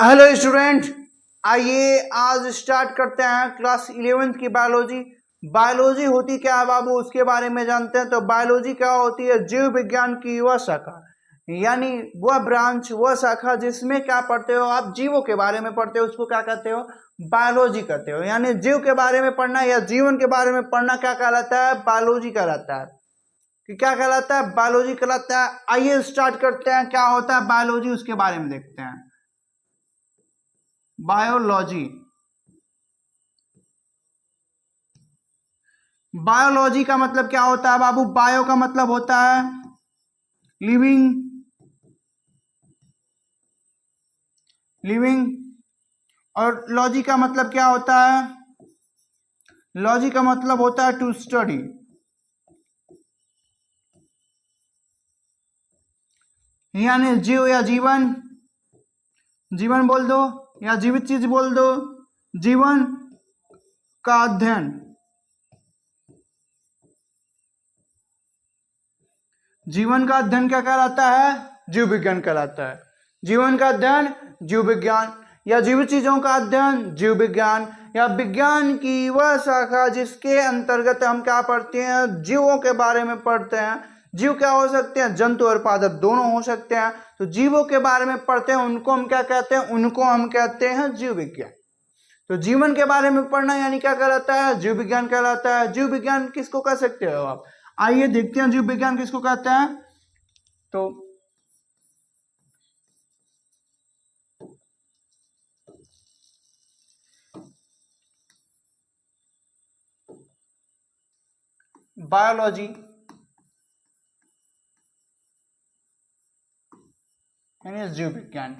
Hello student, आइए आज start करते हैं क्लास 11th की बायोलॉजी। बायोलॉजी होती क्या है बाबू, उसके बारे में जानते हैं। तो बायोलॉजी क्या होती है? जीव विज्ञान की वह शाखा, यानी वह ब्रांच, वह शाखा जिसमें क्या पढ़ते हो आप, जीवों के बारे में पढ़ते हो, उसको क्या कहते हो? बायोलॉजी कहते हो। यानी जीव के बारे में पढ़ना या जीवन के बारे में पढ़ना क्या कहलाता है? बायोलॉजी कहलाता है। कि क्या कहलाता है? बायोलॉजी कहलाता है। आइए स्टार्ट करते हैं, क्या होता है बायोलॉजी उसके बारे में देखते हैं। बायोलॉजी, बायोलॉजी का मतलब क्या होता है बाबू? बायो का मतलब होता है लिविंग, लिविंग। और लॉजी का मतलब क्या होता है? लॉजी का मतलब होता है टू स्टडी। यानी जीव या जीवन, जीवन बोल दो या जीवित चीज बोल दो, जीवन का अध्ययन। जीवन का अध्ययन क्या कहलाता है? जीव विज्ञान कहलाता है। जीवन का अध्ययन जीव विज्ञान, या जीवित चीजों का अध्ययन जीव विज्ञान, या विज्ञान की वह शाखा जिसके अंतर्गत हम क्या पढ़ते हैं? जीवों के बारे में पढ़ते हैं। जीव क्या हो सकते हैं? जंतु और पादप दोनों हो सकते हैं। तो जीवों के बारे में पढ़ते हैं, उनको हम क्या कहते हैं? उनको हम कहते हैं जीव विज्ञान। तो जीवन के बारे में पढ़ना यानी क्या कहलाता है? जीव विज्ञान कहलाता है। जीव विज्ञान किसको कह सकते हो आप? आइए देखते हैं जीव विज्ञान किसको कहते हैं। तो बायोलॉजी यानी जीव विज्ञान।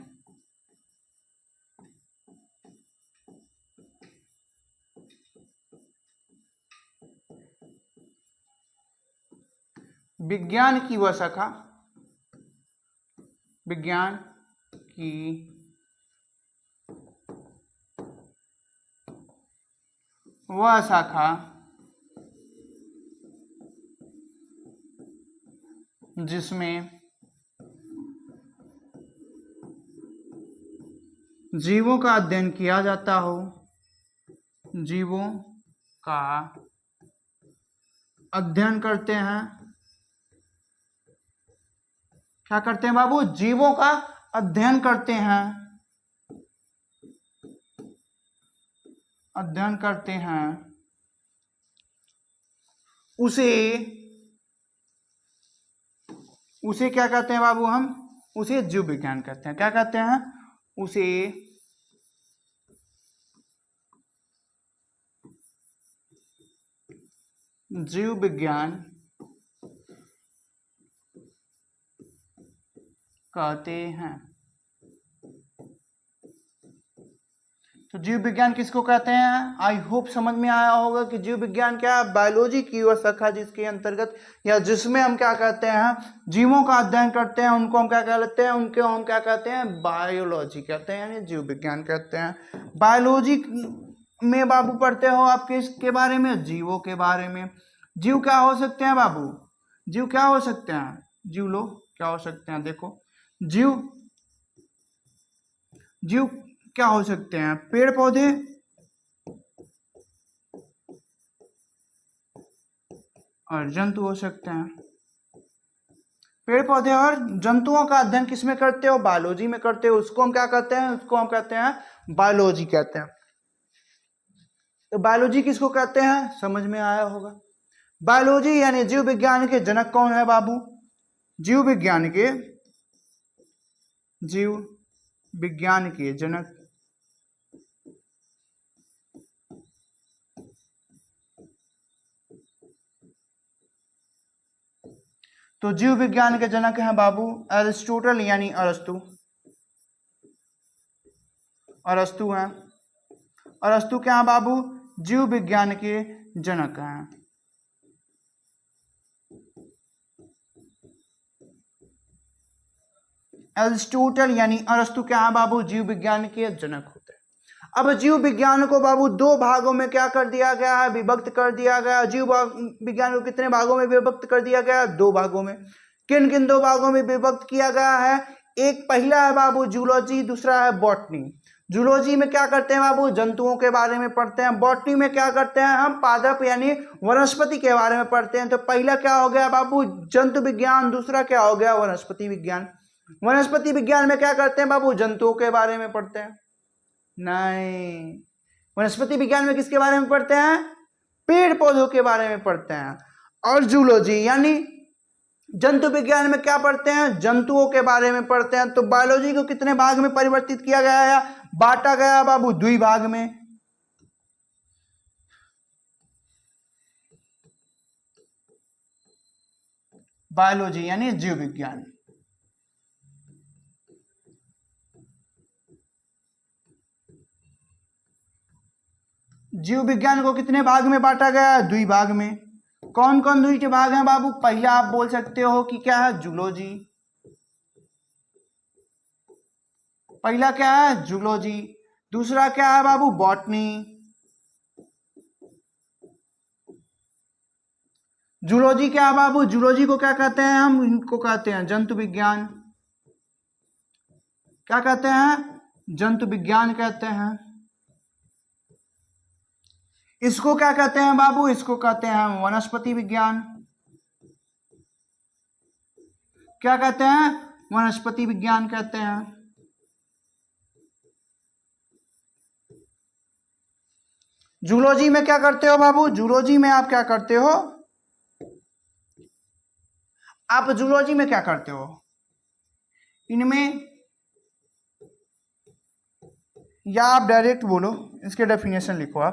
विज्ञान की वह शाखा, विज्ञान की वह शाखा जिसमें जीवों का अध्ययन किया जाता हो, जीवों का अध्ययन करते हैं। क्या करते हैं बाबू? जीवों का अध्ययन करते हैं, अध्ययन करते हैं। उसे उसे क्या कहते हैं बाबू? हम उसे जीव विज्ञान कहते हैं। क्या कहते हैं? उसे जीव विज्ञान कहते हैं। तो जीव विज्ञान किसको कहते हैं? आई होप समझ में आया होगा कि जीव विज्ञान क्या है? बायोलॉजी की वह शाखा जिसके अंतर्गत या जिसमें हम क्या कहते हैं? जीवों का अध्ययन करते हैं। उनको हम क्या कहते हैं? उनको हम क्या कहते हैं? बायोलॉजी कहते हैं, यानी जीव विज्ञान कहते हैं। बायोलॉजी में बाबू पढ़ते हो आप किसके बारे में? जीवों के बारे में। जीव क्या हो सकते हैं बाबू? जीव क्या हो सकते हैं? जीव लोग क्या हो सकते हैं? देखो, जीव जीव क्या हो सकते हैं? पेड़ पौधे और जंतु हो सकते हैं। पेड़ पौधे और जंतुओं का अध्ययन किसमें करते हो? बायोलॉजी में करते हो। उसको हम क्या कहते हैं? उसको हम कहते हैं बायोलॉजी कहते हैं। तो बायोलॉजी किसको कहते हैं? समझ में आया होगा। बायोलॉजी यानी जीव विज्ञान के जनक कौन है बाबू? जीव विज्ञान के, जीव विज्ञान के जनक तो जीव विज्ञान के जनक हैं बाबू एरिस्टोटल, यानी अरस्तु। अरस्तु हैं। अरस्तु क्या हैं बाबू? जीव विज्ञान के जनक हैं। एरिस्टोटल यानी अरस्तु क्या है बाबू? जीव विज्ञान के जनक होते हैं। अब जीव विज्ञान को बाबू दो भागों में क्या कर दिया गया है? विभक्त कर दिया गया। जीव विज्ञान को कितने भागों में विभक्त कर दिया गया? दो भागों में। किन किन दो भागों में विभक्त किया गया है? एक पहला है बाबू जूलॉजी, दूसरा है बॉटनी। जूलॉजी में क्या करते हैं बाबू, जंतुओं के बारे में पढ़ते हैं। बॉटनी में क्या करते हैं, हम पादप यानी वनस्पति के बारे में पढ़ते हैं। तो पहला क्या हो गया बाबू, जंतु विज्ञान, दूसरा क्या हो गया, वनस्पति विज्ञान। वनस्पति विज्ञान में क्या करते हैं बाबू, जंतुओं के बारे में पढ़ते हैं। नहीं, वनस्पति विज्ञान में किसके बारे में पढ़ते हैं, पेड़ पौधों के बारे में पढ़ते हैं। और जूलॉजी यानी जंतु विज्ञान में क्या पढ़ते हैं, जंतुओं के बारे में पढ़ते हैं। तो बायोलॉजी को कितने भाग में परिवर्तित किया गया है, बांटा गया बाबू, 2 भाग में। बायोलॉजी यानी जीव विज्ञान। जीव विज्ञान को कितने भाग में बांटा गया है, 2 भाग में। कौन कौन 2 के भाग हैं बाबू, पहला आप बोल सकते हो कि क्या है, जूलॉजी। पहला क्या है, जूलॉजी। दूसरा क्या है बाबू, बॉटनी। जूलॉजी क्या है बाबू, जूलॉजी को क्या कहते हैं, हम इनको कहते हैं जंतु विज्ञान। क्या कहते हैं, जंतु विज्ञान कहते हैं। इसको क्या कहते हैं बाबू, इसको कहते हैं हम वनस्पति विज्ञान। क्या कहते हैं, वनस्पति विज्ञान कहते हैं। जूलॉजी में क्या करते हो बाबू, जूलॉजी में आप क्या करते हो, आप जूलॉजी में क्या करते हो, इनमें, या आप डायरेक्ट बोलो, इसके डेफिनेशन लिखो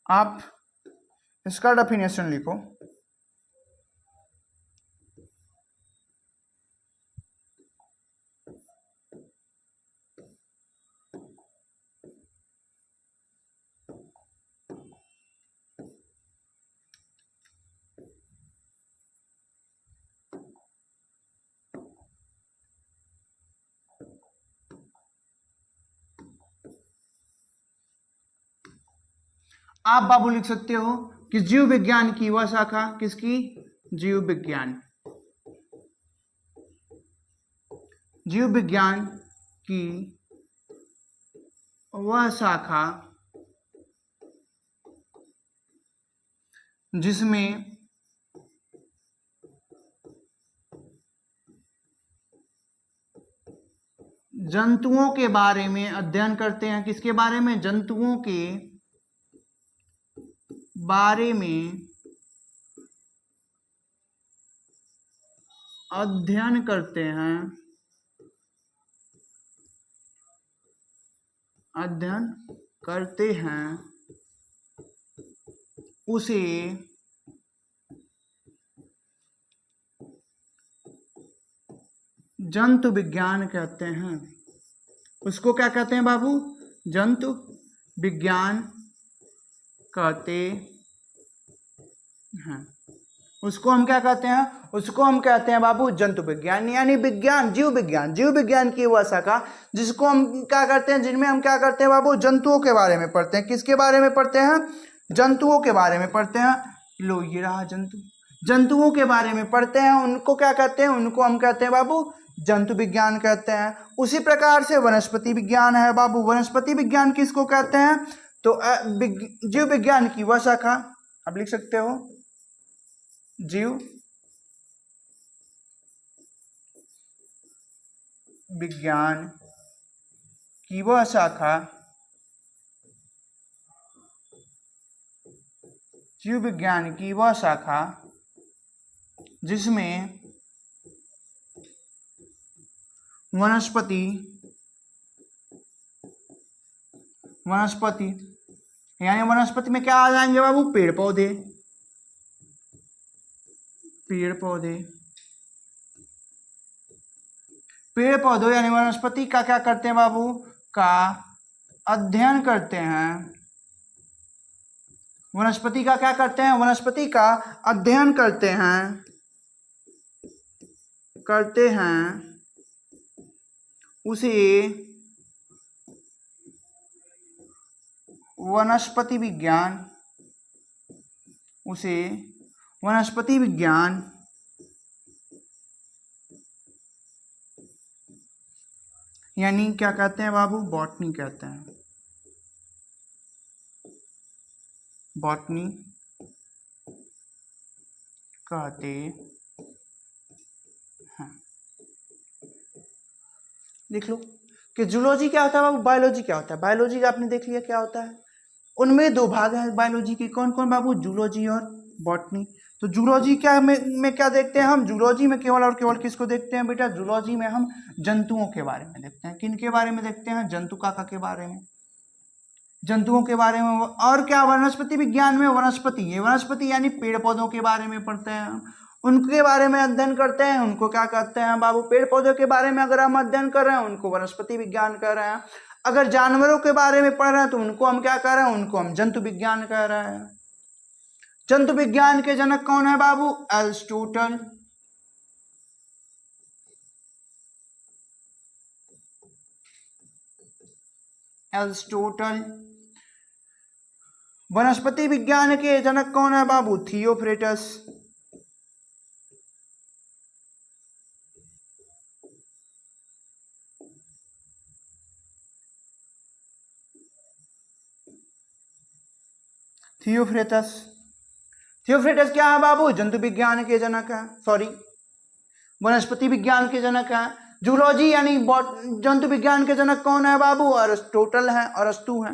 आप इसका डेफिनेशन लिखो। आप बाबू लिख सकते हो कि जीव विज्ञान की वह शाखा, किसकी, जीव विज्ञान। जीव विज्ञान की वह शाखा जिसमें जंतुओं के बारे में अध्ययन करते हैं। किसके बारे में, जंतुओं के बारे में अध्ययन करते हैं, अध्ययन करते हैं, उसे जंतु विज्ञान कहते हैं। उसको क्या कहते हैं बाबू, जंतु विज्ञान कहते हैं। उसको हम क्या कहते हैं, उसको हम कहते हैं बाबू जंतु विज्ञान, यानी विज्ञान, जीव विज्ञान। जीव विज्ञान की वह शाखा जिसको हम क्या करते हैं, जिनमें हम क्या करते हैं बाबू, जंतुओं के बारे में पढ़ते हैं। किसके बारे में पढ़ते हैं, जंतुओं के बारे में पढ़ते हैं। लो ये रहा जंतु, जंतुओं के बारे में पढ़ते हैं, उनको क्या कहते हैं, उनको हम कहते हैं बाबू जंतु विज्ञान कहते हैं। उसी प्रकार से वनस्पति विज्ञान है बाबू। वनस्पति विज्ञान किसको कहते हैं, तो जीव विज्ञान की वह शाखा, आप लिख सकते हो जीव विज्ञान की वह शाखा, जीव विज्ञान की वह शाखा जिसमें वनस्पति यानी वनस्पति में क्या आ जाएंगे बाबू, पेड़ पौधे, पेड़ पौधे, पेड़ पौधों यानी वनस्पति का क्या करते हैं बाबू, का अध्ययन करते हैं। वनस्पति का क्या करते हैं, वनस्पति का अध्ययन करते हैं, उसे वनस्पति विज्ञान, उसे वनस्पति विज्ञान यानी क्या कहते हैं बाबू, बॉटनी कहते हैं, बॉटनी कहते हैं। देख लो कि जूलॉजी क्या होता है बाबू, बायोलॉजी क्या होता है। बायोलॉजी का आपने देख लिया क्या होता है, उनमें दो भाग हैं बायोलॉजी के, कौन कौन बाबू, जूलॉजी और बॉटनी। तो जूलॉजी क्या में क्या देखते हैं हम, जूलॉजी में केवल और केवल किसको देखते हैं बेटा, जूलॉजी में हम जंतुओं के बारे में देखते हैं। किन के बारे में देखते हैं, जंतु काका के बारे में, जंतुओं के बारे में। और क्या वनस्पति विज्ञान में, वनस्पति, ये वनस्पति यानी पेड़ पौधों के बारे में पढ़ते हैं हम, उनके बारे में अध्ययन करते हैं, उनको क्या कहते हैं बाबू, पेड़ पौधों के बारे में अगर हम अध्ययन कर रहे हैं उनको वनस्पति विज्ञान कह रहे हैं। अगर जानवरों के बारे में पढ़ रहे हैं तो उनको हम क्या कह रहे हैं, उनको हम जंतु विज्ञान कह रहे हैं। जंतु विज्ञान के जनक कौन है बाबू, एरिस्टोटल। एरिस्टोटल। वनस्पति विज्ञान के जनक कौन है बाबू, थियोफ्रेटस। थियोफ्रेटस। थियोफ्रेटस क्या है बाबू, जंतु विज्ञान के जनक है, सॉरी वनस्पति विज्ञान के जनक है। जूलॉजी यानी जंतु विज्ञान के जनक कौन है बाबू, अरिस्टोटल है, अरस्तु है।